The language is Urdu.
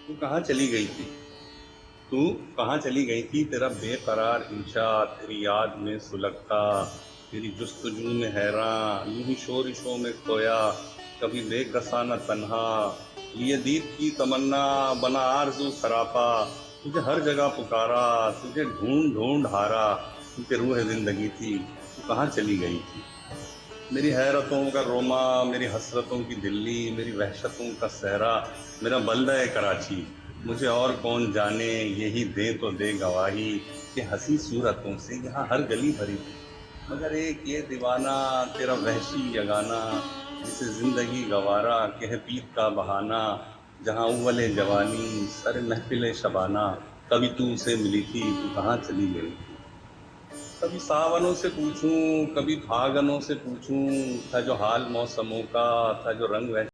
تو کہاں چلی گئی تھی؟ تو کہاں چلی گئی تھی؟ تیرا بے قرار انشا تیری یاد میں سلگتا، تیری جستجو میں حیراں، یوں ہی شورشوں میں کھویا، کبھی بے کسانہ تنہا، لیے دید کی تمنا بنا آرزو سراپا، تجھے ہر جگہ پکارا، تجھے ڈھونڈ ڈھونڈ ہارا، کیونکہ روح زندگی تھی، تو کہاں چلی گئی تھی؟ میری حیرتوں کا روما، میری حسرتوں کی دلی، میری وحشتوں کا صحرا، میرا بلدہ کراچی، مجھے اور کون جانے، یہی دے تو دے گواہی کہ ہنسی صورتوں سے یہاں ہر گلی بھری تھی، مگر ایک یہ دیوانہ تیرا وحشی یگانہ، جسے زندگی گوارا کہ ہے پیت کا بہانہ، جہاں اول جوانی سر محفل شبانہ، کبھی تو اسے ملی تھی تو کہاں چلی گئی تھی؟ کبھی ساونوں سے پوچھوں، کبھی بھاگنوں سے پوچھوں، تھا جو حال موسموں کا، تھا جو رنگ